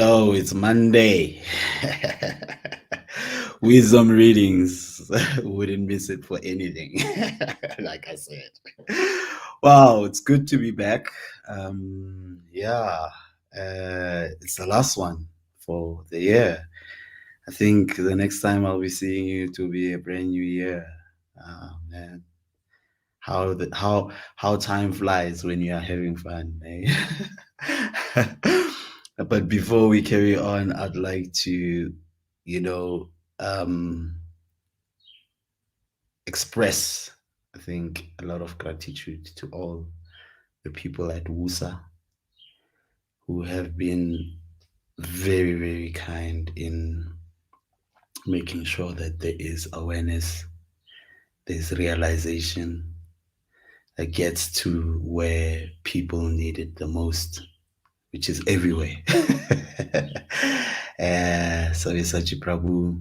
Hello, it's Monday. Wisdom readings. Wouldn't miss it for anything. Like I said. Wow, it's good to be back. Yeah, it's the last one for the year. I think the next time I'll be seeing you to be a brand new year. Man, how time flies when you are having fun, eh? But before we carry on, I'd like to, you know, um, express, I think, a lot of gratitude to all the people at WUSA who have been very, very kind in making sure that there is awareness, there's realization that gets to where people need it the most, which is everywhere. Savisachi Prabhu,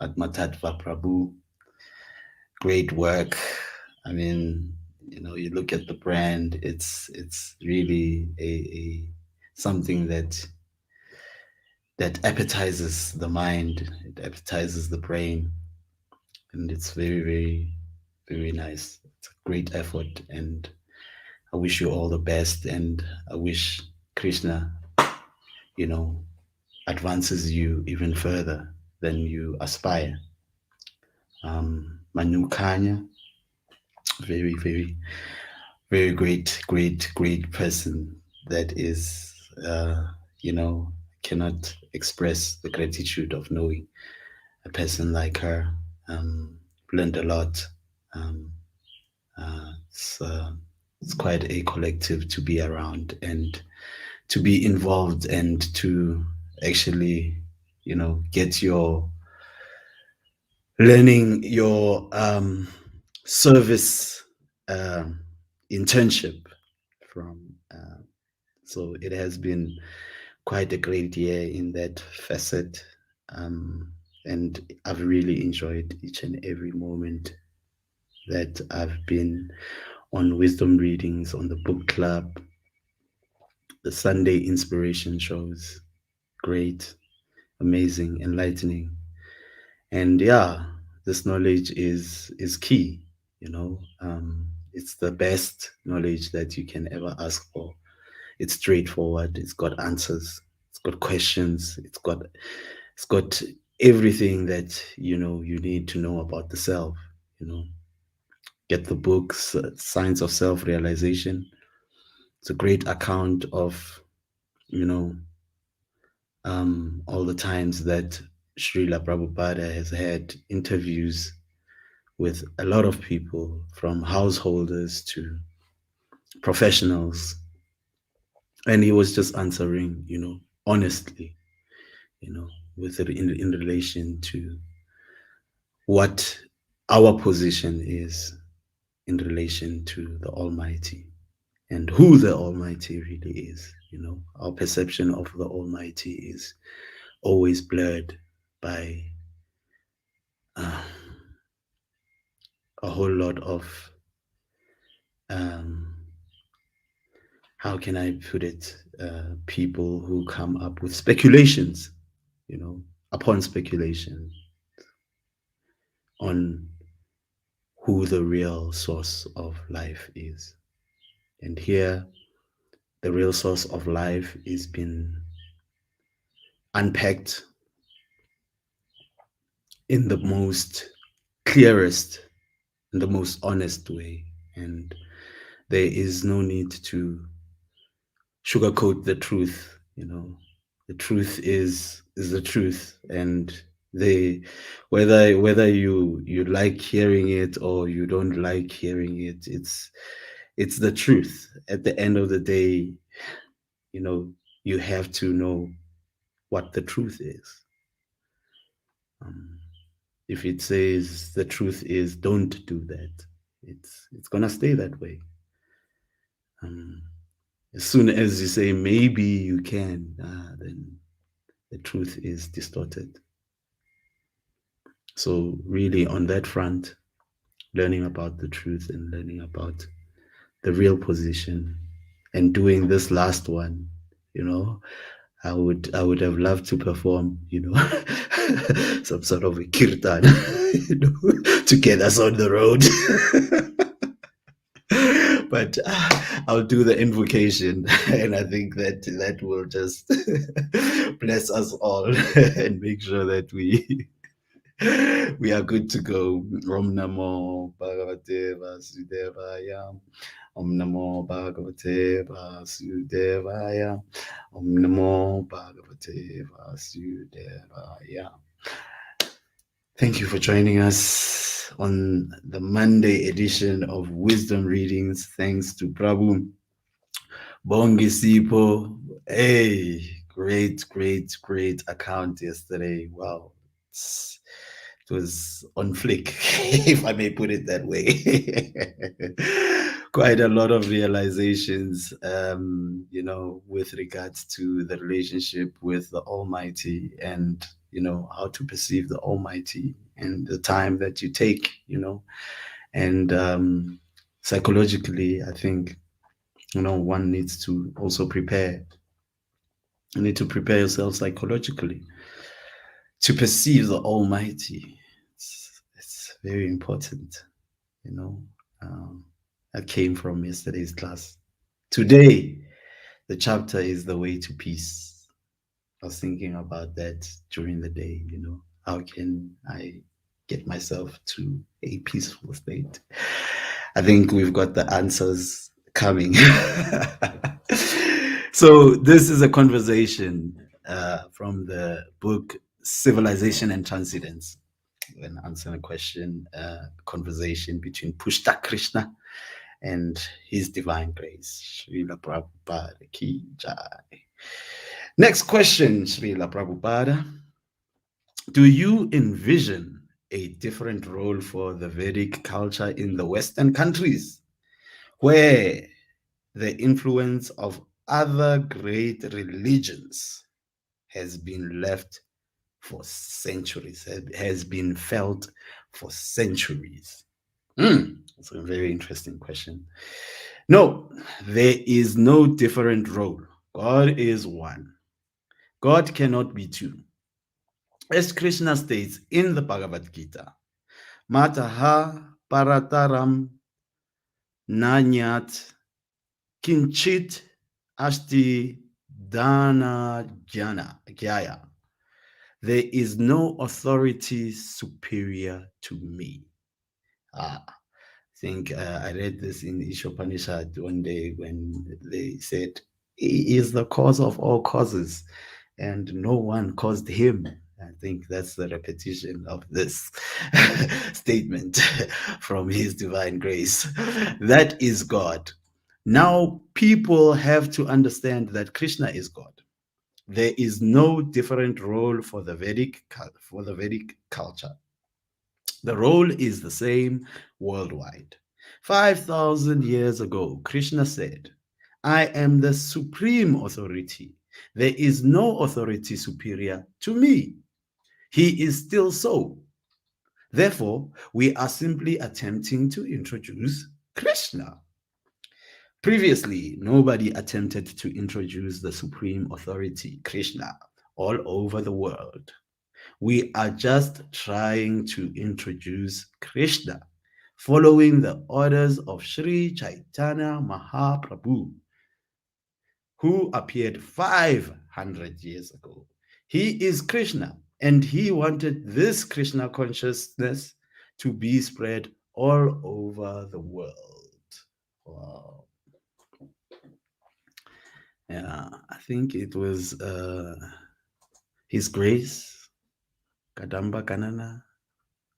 Atmatatva Prabhu, great work. I mean, you look at the brand, it's really a something that appetizes the mind, it appetizes the brain, and it's very, very, very nice. It's a great effort, and I wish you all the best, and I wish Krishna, you know, advances you even further than you aspire. Manu Kanya, very, very, very great, great, great person that is, cannot express the gratitude of knowing a person like her. Learned a lot. Um, it's quite a collective to be around and to be involved and to actually, get your learning your service um, internship from. So it has been quite a great year in that facet. And I've really enjoyed each and every moment that I've been on wisdom readings, on the book club, the Sunday inspiration shows. Great, amazing, enlightening. And yeah, this knowledge is key. It's the best knowledge that you can ever ask for. It's straightforward. It's got answers. It's got questions. It's got everything that you need to know about the self. You know, get the books, Science of Self Realization. It's a great account of you know all the times that Srila Prabhupada has had interviews with a lot of people, from householders to professionals, and he was just answering, honestly, you know, in relation to what our position is in relation to the Almighty and who the Almighty really is. Our perception of the Almighty is always blurred by uh, a whole lot of um, how can I put it? People who come up with speculations, upon speculation on who the real source of life is. And here, the real source of life is being unpacked in the most clearest, in the most honest way. And there is no need to sugarcoat the truth. The truth is the truth, and they whether you like hearing it or you don't like hearing it, it's the truth. At the end of the day, you have to know what the truth is. um, if it says the truth is don't do that, it's gonna stay that way. um, as soon as you say maybe you can, then the truth is distorted. So really, on that front, learning about the truth and learning about the real position, and doing this last one, you know I would have loved to perform, some sort of a kirtan, to get us on the road. But I'll do the invocation, and I think that will just bless us all and make sure that we are good to go. Om Namo Bhagavate Vasudevaya. Om Namo Bhagavate Vasudevaya. Om Namo Bhagavate Vasudevaya. Thank you for joining us on the Monday edition of Wisdom Readings. Thanks to Prabhu Bongi Sipo. Hey, great account yesterday. Wow. It was on flick, if I may put it that way. Quite a lot of realizations, with regards to the relationship with the Almighty, and, how to perceive the Almighty, and the time that you take, and psychologically, I think, one needs to also prepare. You need to prepare yourself psychologically to perceive the Almighty. It's very important, you know. That came from yesterday's class. Today, the chapter is the way to peace. I was thinking about that during the day, how can I get myself to a peaceful state? I think we've got the answers coming. So, this is a conversation from the book Civilization and Transcendence. When answering a question, conversation between Pushta Krishna and His Divine Grace. Srila Prabhupada Ki Jai. Next question, Srila Prabhupada. Do you envision a different role for the Vedic culture in the Western countries, where the influence of other great religions has been left for centuries, has been felt for centuries? That's a very interesting question. No, there is no different role. God is one. God cannot be two. As Krishna states in the Bhagavad Gita, Mataha Parataram Nanyat Kinchit Asti Dana Gyaya. There is no authority superior to me. I think I read this in Ishopanishad one day when they said, He is the cause of all causes, and no one caused him. I think that's the repetition of this statement from His divine grace. That is God. Now, people have to understand that Krishna is God. There is no different role for the Vedic culture. The role is the same worldwide. 5,000 years ago, Krishna said, I am the supreme authority. There is no authority superior to me. He is still so. Therefore, we are simply attempting to introduce Krishna. Previously, nobody attempted to introduce the supreme authority, Krishna, all over the world. We are just trying to introduce Krishna, following the orders of Sri Chaitanya Mahaprabhu, who appeared 500 years ago. He is Krishna, and he wanted this Krishna consciousness to be spread all over the world. Wow. Yeah, I think it was His Grace, Kadamba Kanana.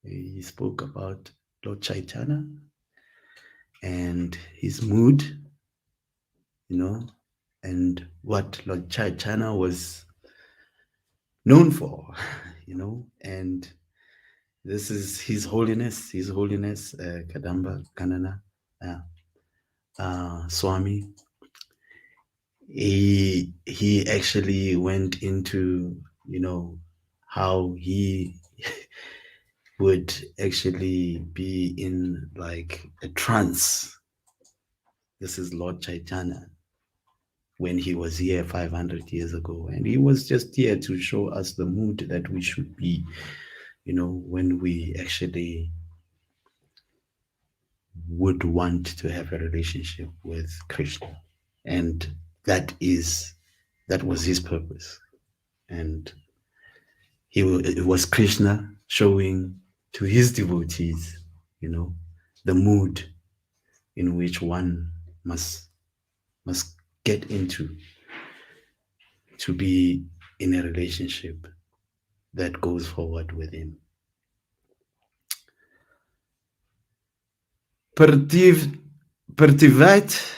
He spoke about Lord Chaitanya and his mood, and what Lord Chaitanya was known for, and this is His Holiness, Kadamba Kanana Swami. He actually went into, how he would actually be in like a trance. This is Lord Chaitanya. when he was here 500 years ago. And he was just here to show us the mood that we should be, when we actually would want to have a relationship with Krishna. And that was his purpose. And it was Krishna showing to his devotees, you know, the mood in which one must get into to be in a relationship that goes forward with him. Pertiv Pertivat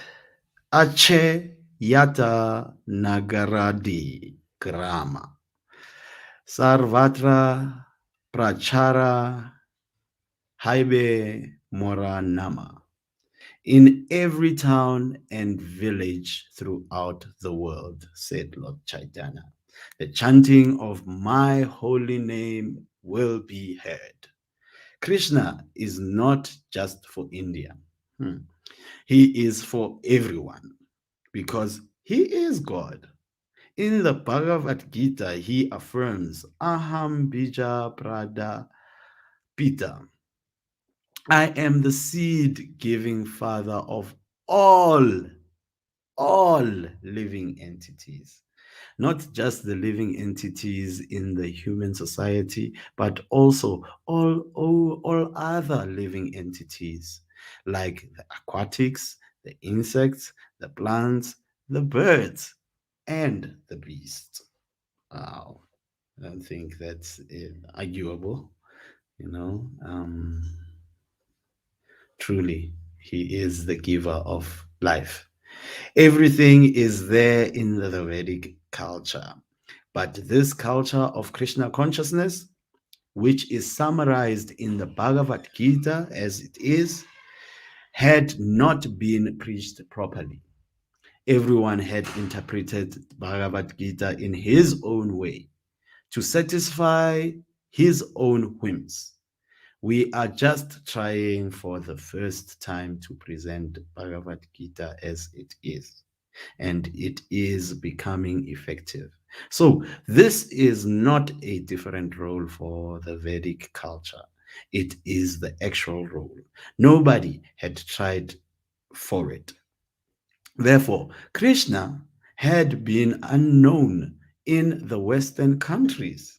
Ache Yata Nagaradi Grama Sarvatra Prachara Haibe Moranama. In every town and village throughout the world, said Lord Chaitanya, the chanting of my holy name will be heard. Krishna is not just for India. He is for everyone because he is God. In the Bhagavad Gita, he affirms, Aham Bija Prada Pita. I am the seed giving father of all, all living entities. Not just the living entities in the human society, but also all other living entities like the aquatics, the insects, the plants, the birds, and the beasts. Wow, I don't think that's arguable, you know. Truly, he is the giver of life. Everything is there in the Vedic culture. But this culture of Krishna consciousness, which is summarized in the Bhagavad Gita as it is, had not been preached properly. Everyone had interpreted Bhagavad Gita in his own way to satisfy his own whims. We are just trying for the first time to present Bhagavad Gita as it is, and it is becoming effective. So, this is not a different role for the Vedic culture. It is the actual role. Nobody had tried for it. Therefore, Krishna had been unknown in the Western countries.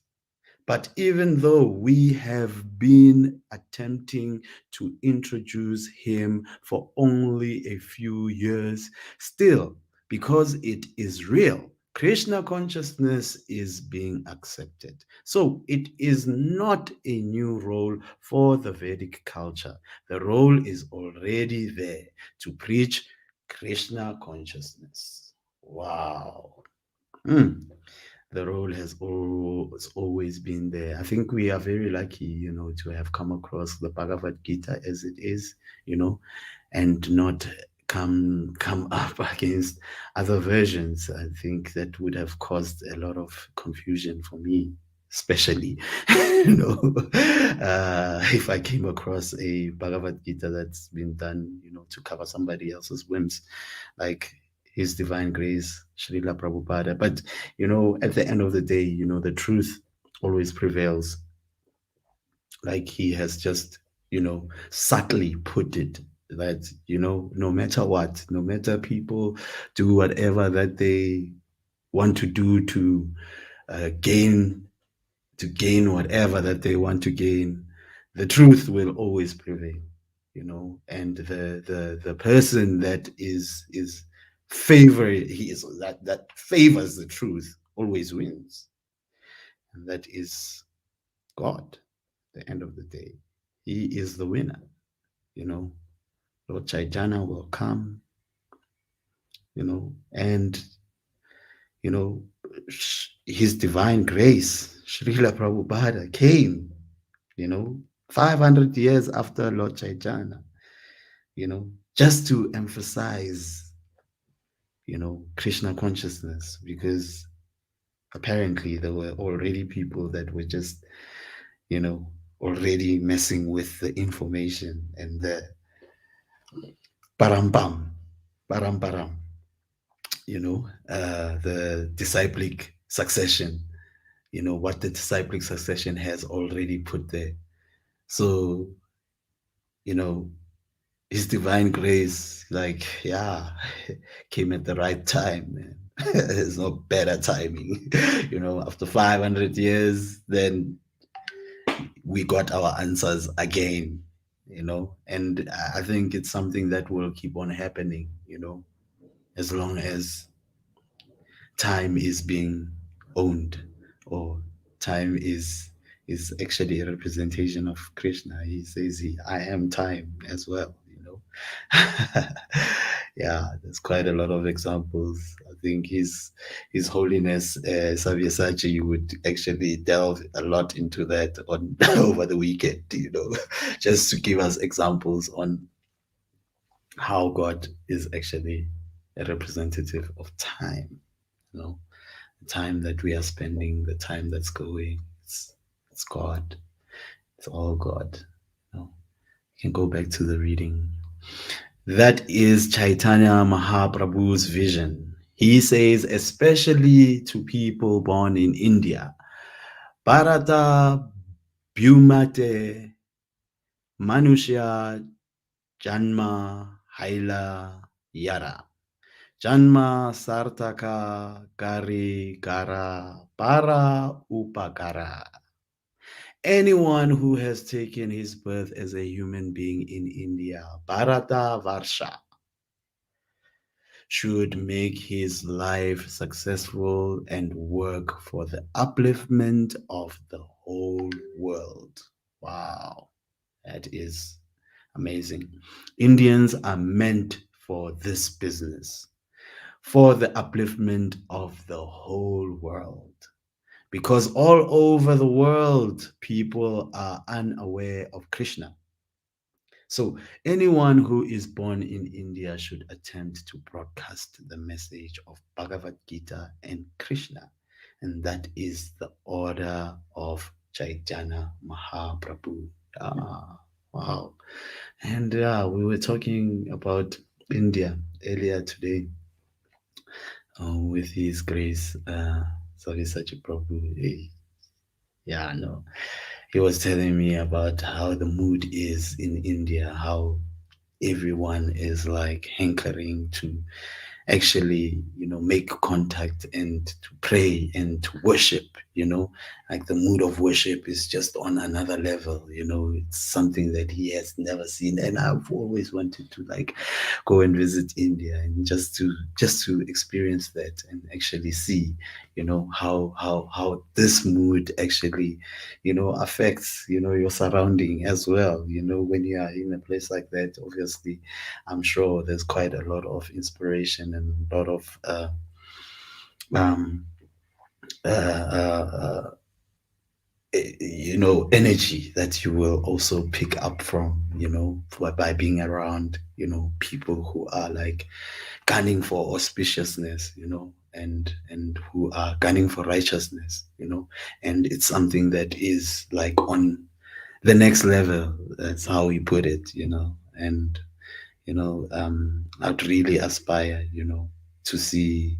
But even though we have been attempting to introduce him for only a few years, still, because it is real, Krishna consciousness is being accepted. So it is not a new role for the Vedic culture. The role is already there to preach Krishna consciousness. Wow. Mm, the role has always been there. I think we are very lucky, to have come across the Bhagavad Gita as it is, and not come up against other versions. I think that would have caused a lot of confusion for me, especially, if I came across a Bhagavad Gita that's been done, to cover somebody else's whims, like His Divine Grace, Srila Prabhupada. But at the end of the day, the truth always prevails. Like he has just, subtly put it that, no matter what, no matter people do whatever that they want to do gain, to gain whatever that they want to gain, the truth will always prevail, and the person that is he is that favors the truth always wins, and that is God. At the end of the day, he is the winner. you know Lord Chaitanya will come, and you know his divine grace, Srila Prabhupada, came, you know 500 years after Lord Chaitanya, just to emphasize, Krishna consciousness, because apparently there were already people that were just, already messing with the information and the parampam, paramparam. the disciplic succession, what the disciplic succession has already put there. So, you know, his divine grace, like, yeah, came at the right time, man. There's no better timing. After 500 years, then we got our answers again, and I think it's something that will keep on happening, as long as time is being owned, or time is actually a representation of Krishna. He says, I am time as well, yeah, there's quite a lot of examples. I think his holiness Savyasachi would actually delve a lot into that on over the weekend, just to give us examples on how God is actually a representative of time, you know the time that we are spending, the time that's going. It's God. It's all God. You can go back to the reading. That is Chaitanya Mahaprabhu's vision. He says, especially to people born in India, Bharata Bhumate Manushya Janma Haila Yara. Janma Sartaka Gari Gara Para Upakara. Anyone who has taken his birth as a human being in India, Bharata Varsha, should make his life successful and work for the upliftment of the whole world. Wow, that is amazing. Indians are meant for this business, for the upliftment of the whole world. Because all over the world, people are unaware of Krishna. So, anyone who is born in India should attempt to broadcast the message of Bhagavad Gita and Krishna. And that is the order of Chaitanya Mahaprabhu. Ah, wow. And we were talking about India earlier today with His Grace, Savisachi Prabhu. Yeah, no. He was telling me about how the mood is in India, how everyone is like hankering to actually make contact and to pray and to worship. Like the mood of worship is just on another level. It's something that he has never seen, and I've always wanted to like go and visit India and just to experience that and actually see how this mood actually affects your surrounding as well. When you are in a place like that, obviously I'm sure there's quite a lot of inspiration and a lot of um, uh, uh, energy that you will also pick up from, by being around, people who are like gunning for auspiciousness, and who are gunning for righteousness, and it's something that is like on the next level. That's how he put it, and I'd really aspire, to see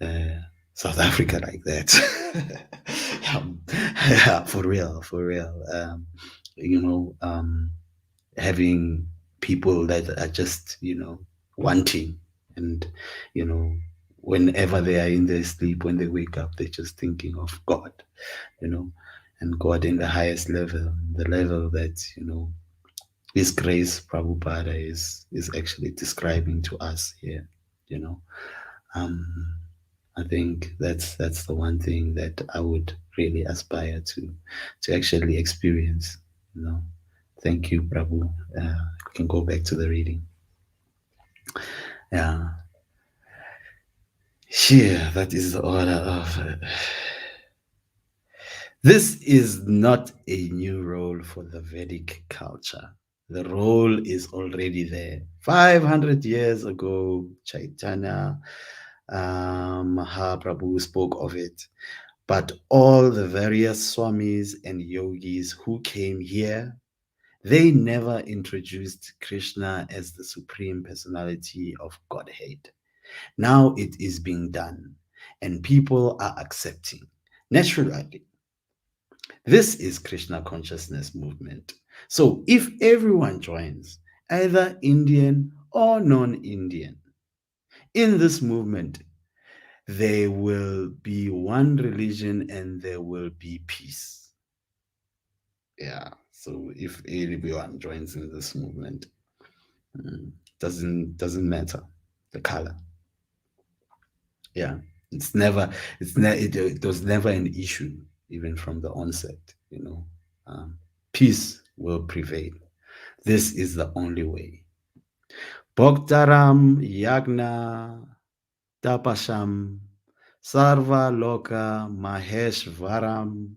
uh, South Africa like that. Yeah, for real, for real. You know, um, Having people that are just, wanting, and, you know, whenever they are in their sleep, when they wake up, they're just thinking of God, you know, and God in the highest level, the level that, His Grace Prabhupada is actually describing to us here, you know. Um, I think that's the one thing that I would really aspire to actually experience. You know, thank you, Prabhu. We can go back to the reading. Yeah, here that is the order of. This is not a new role for the Vedic culture. The role is already there. 500 years ago, Chaitanya Mahaprabhu spoke of it. But all the various swamis and yogis who came here, they never introduced Krishna as the supreme personality of Godhead. Now it is being done, and people are accepting. Naturally, this is Krishna consciousness movement. So if everyone joins, either Indian or non-Indian, in this movement, there will be one religion and there will be peace. Yeah. So if everyone joins in this movement, doesn't matter the color. Yeah. It was never an issue even from the onset. Peace will prevail. This is the only way. Bhaktaram Yagna Tapasham Sarva Loka Maheshvaram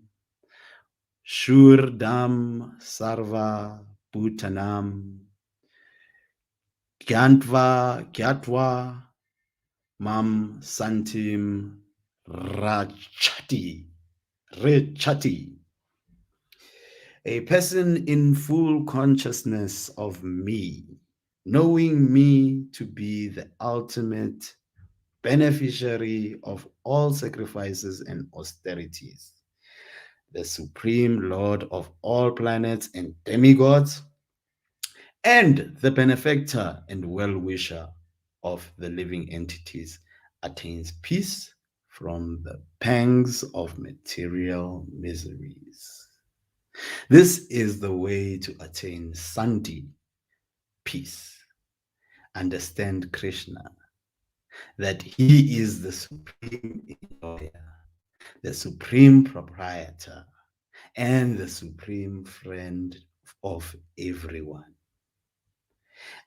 Shurdam Sarva Bhutanam Gyatva Mam Santim Rachati. Rechati. A person in full consciousness of me, knowing me to be the ultimate beneficiary of all sacrifices and austerities, the supreme lord of all planets and demigods, and the benefactor and well-wisher of the living entities, attains peace from the pangs of material miseries. This is the way to attain Santi, peace. Understand Krishna, that he is the supreme enjoyer, the supreme proprietor, and the supreme friend of everyone.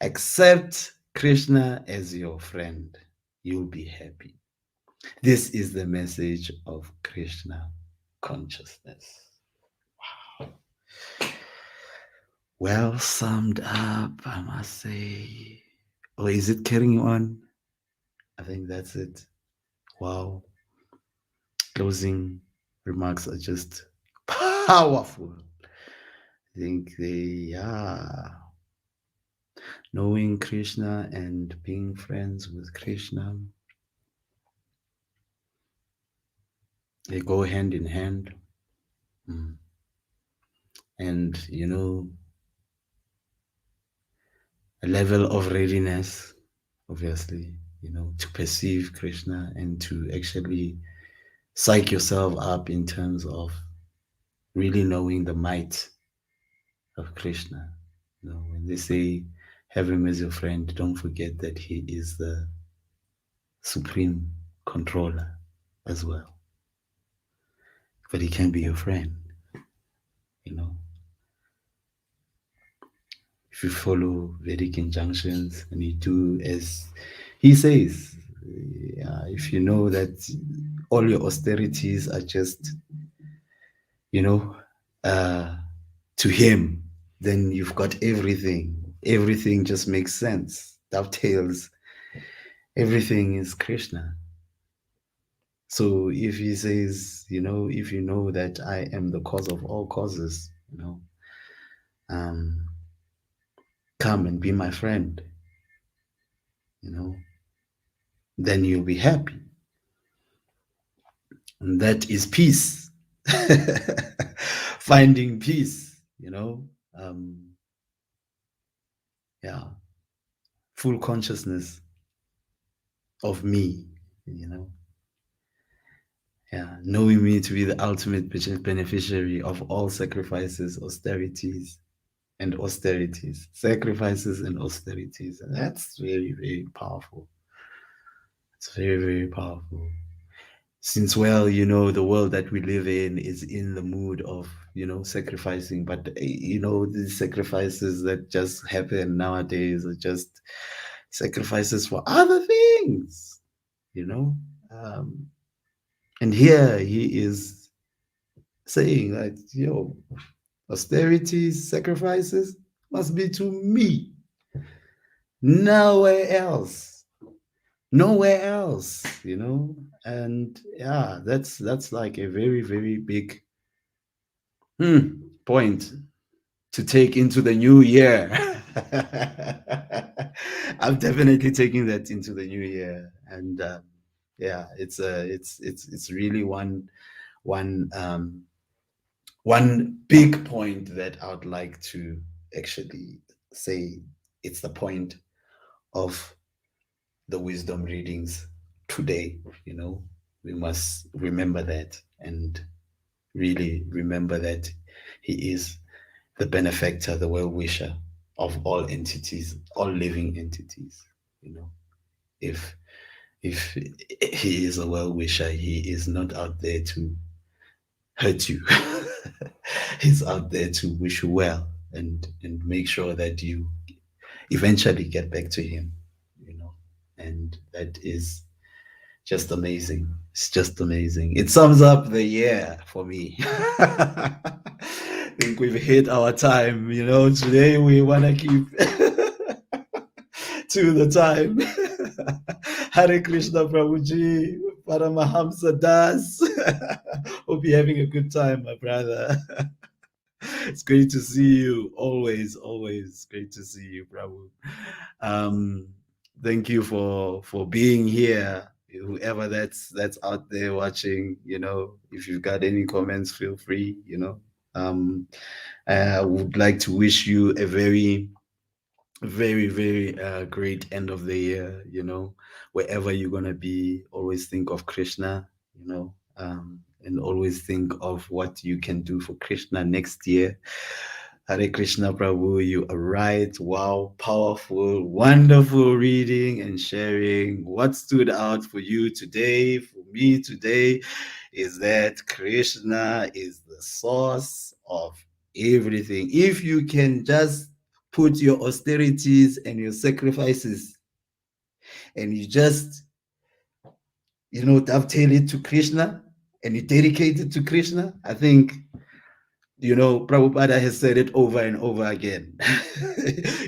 Accept Krishna as your friend, you'll be happy. This is the message of Krishna consciousness. Well summed up, I must say. Or is it carrying on? I think that's it. Wow. Closing remarks are just powerful. I think knowing Krishna and being friends with Krishna, they go hand in hand. And, a level of readiness, obviously, to perceive Krishna and to actually psych yourself up in terms of really knowing the might of Krishna. When they say, have him as your friend, don't forget that he is the supreme controller as well. But he can be your friend, If you follow Vedic injunctions and you do as he says, if you know that all your austerities are just, to him, then you've got everything. Everything just makes sense, dovetails. Everything is Krishna. So if he says, if you know that I am the cause of all causes, come and be my friend, then you'll be happy. And that is peace. Finding peace, full consciousness of me, knowing me to be the ultimate beneficiary of all sacrifices, austerities, sacrifices and austerities. And that's very, very powerful. It's very, very powerful. Since, the world that we live in is in the mood of, sacrificing, but, the sacrifices that just happen nowadays are just sacrifices for other things, and here he is saying that, austerities, sacrifices must be to me, nowhere else. Nowhere else, and that's like a very, very big point to take into the new year. I'm definitely taking that into the new year, and yeah, it's really one one big point that I would like to actually say. It's the point of the wisdom readings today. We must remember that, and really remember that he is the benefactor, the well wisher of all entities, all living entities. You know, if if he is a well wisher, he is not out there to hurt you. He's out there to wish you well, and make sure that you eventually get back to him. You know, and that is just amazing. It's just amazing. It sums up the year for me. I think we've hit our time. Today we want to keep to the time. Hare Krishna Prabhuji, Paramahamsa Das. Hope you're having a good time, my brother. It's great to see you. Always, always great to see you, Prabhu. Um, Thank you for being here. Whoever that's out there watching, if you've got any comments, feel free. Um, I would like to wish you a very, very, very great end of the year. Wherever you're gonna be, always think of Krishna. And always think of what you can do for Krishna next year. Hare Krishna Prabhu, you are right. Wow, powerful, wonderful reading and sharing. What stood out for you today, for me today, is that Krishna is the source of everything. If you can just put your austerities and your sacrifices and you just, dovetail it to Krishna and you dedicate it to Krishna, I think Prabhupada has said it over and over again.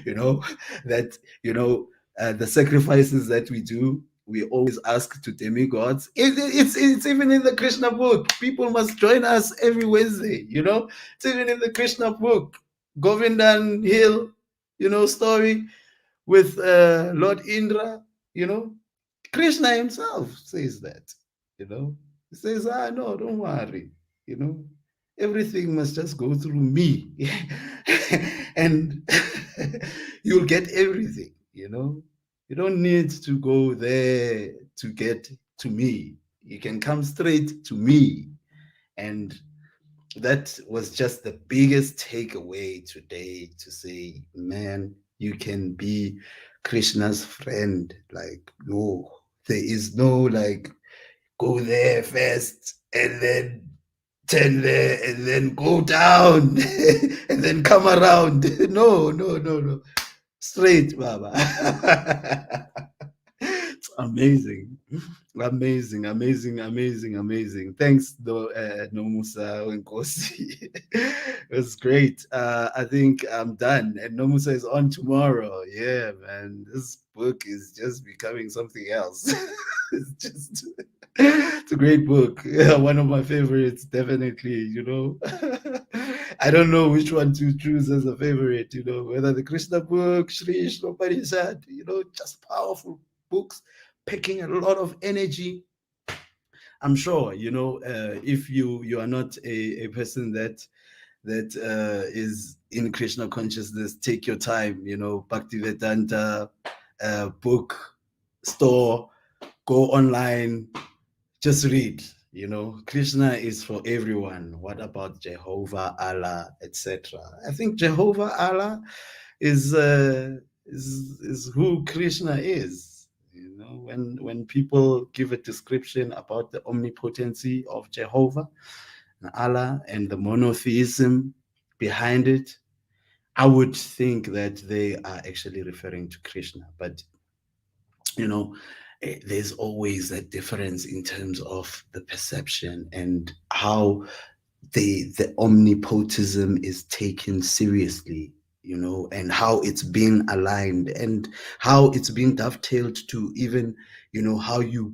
you know, that, the sacrifices that we do, we always ask to demigods. It's even in the Krishna book. People must join us every Wednesday, It's even in the Krishna book. Govindan Hill, story with Lord Indra, Krishna himself says that, He says, no, don't worry, you know, everything must just go through me. And you'll get everything, You don't need to go there to get to me. You can come straight to me. And that was just the biggest takeaway today, to say, man, you can be Krishna's friend. Like, no, there is no like, go there first and then turn there and then go down and then come around. No, no, no, no. Straight, Baba. It's amazing. Amazing, amazing, amazing, amazing. Thanks, Nomusa Wenkosi. It was great. I think I'm done. And Nomusa is on tomorrow. Yeah, man. This book is just becoming something else. It's just, it's a great book. Yeah, one of my favorites, definitely, I don't know which one to choose as a favorite, whether the Krishna book, Sri Ishma Parishad, just powerful books, packing a lot of energy. I'm sure, if you are not a person that is in Krishna consciousness, take your time, Bhaktivedanta book store, go online, just read. Krishna is for everyone. What about Jehovah, Allah, etc.? I think Jehovah, Allah is who Krishna is. When people give a description about the omnipotency of Jehovah and Allah and the monotheism behind it, I would think that they are actually referring to Krishna. But there's always a difference in terms of the perception and how the omnipotentism is taken seriously, and how it's being aligned and how it's being dovetailed to even, how you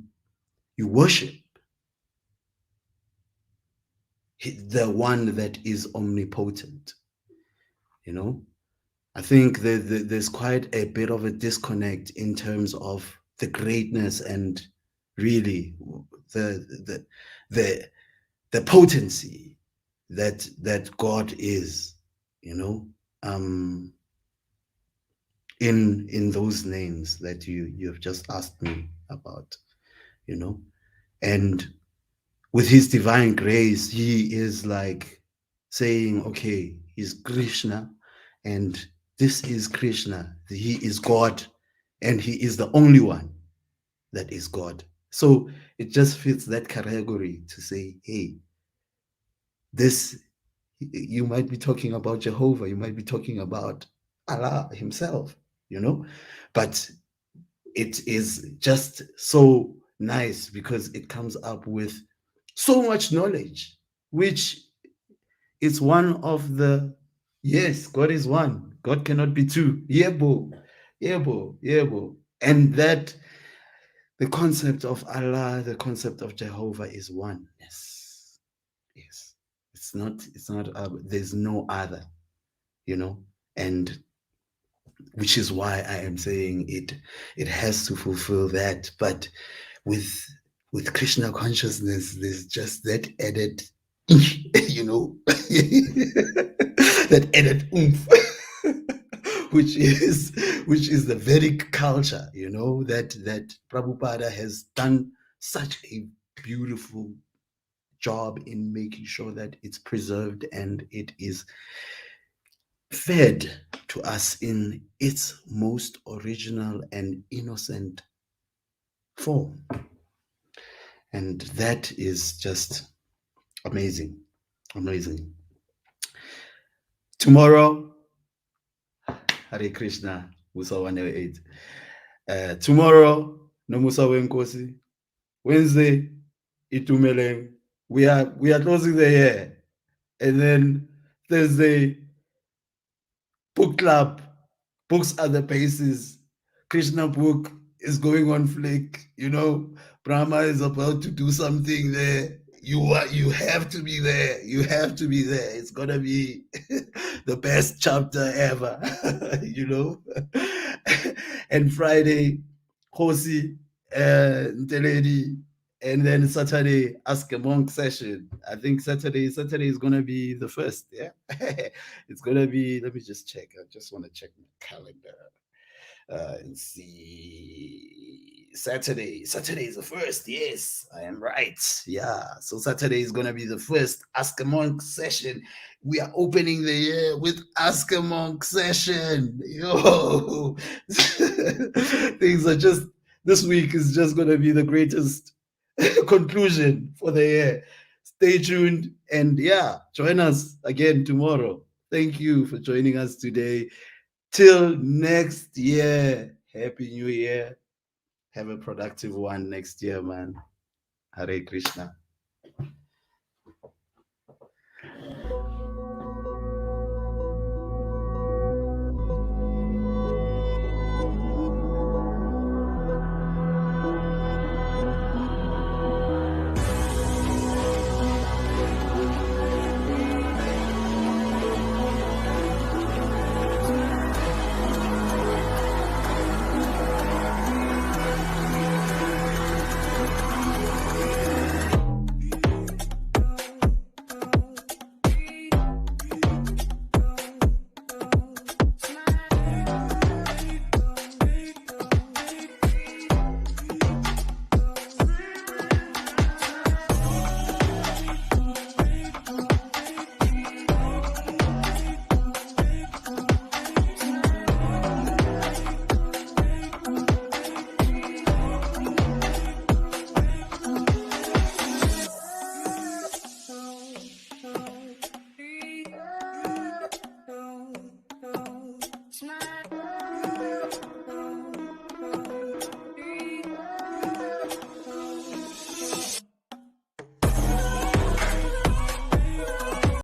worship the one that is omnipotent, I think there's quite a bit of a disconnect in terms of the greatness and really the the the the potency that God is, you know, um, in those names that you have just asked me about, you know, and with His divine grace, He is like saying, okay, He's Krishna, and this is Krishna. He is God, and He is the only one that is God. So it just fits that category to say, hey, this, you might be talking about Jehovah, you might be talking about Allah Himself, you know, but it is just so nice because it comes up with so much knowledge, which is one of the, yes, God is one, God cannot be two. Yebo, yebo, yebo. And that the concept of Allah, the concept of Jehovah is oneness. Yes. It's not there's no other, you know, and which is why I am saying it has to fulfill that. But with Krishna consciousness, there's just that added, you know, that added oomph, which is the Vedic culture, you know, that Prabhupada has done such a beautiful job in making sure that it's preserved and it is fed to us in its most original and innocent form. And that is just amazing. Amazing. Tomorrow, Hare Krishna, Musa 108. Tomorrow, no Musa Wenkosi. Wednesday, Itumeleng. We are closing the year. And then Thursday, book club, books are the basis. Krishna book is going on flick. You know, Brahma is about to do something there. You have to be there. You have to be there. It's gonna be the best chapter ever. You know. And Friday, Hosi, Nteledi, and then Saturday, Ask a Monk session. I think Saturday is gonna be the first. Yeah. It's gonna be. Let me just check. I just want to check my calendar and see. Saturday is the first. Yes, I am right. Yeah. So Saturday is gonna be the first Ask a Monk session. We are opening the year with Ask a Monk session. Yo, things are just. This week is just gonna be the greatest conclusion for the year. Stay tuned and yeah, join us again tomorrow. Thank you for joining us today. Till next year. Happy New Year. Have a productive one next year, man. Hare Krishna.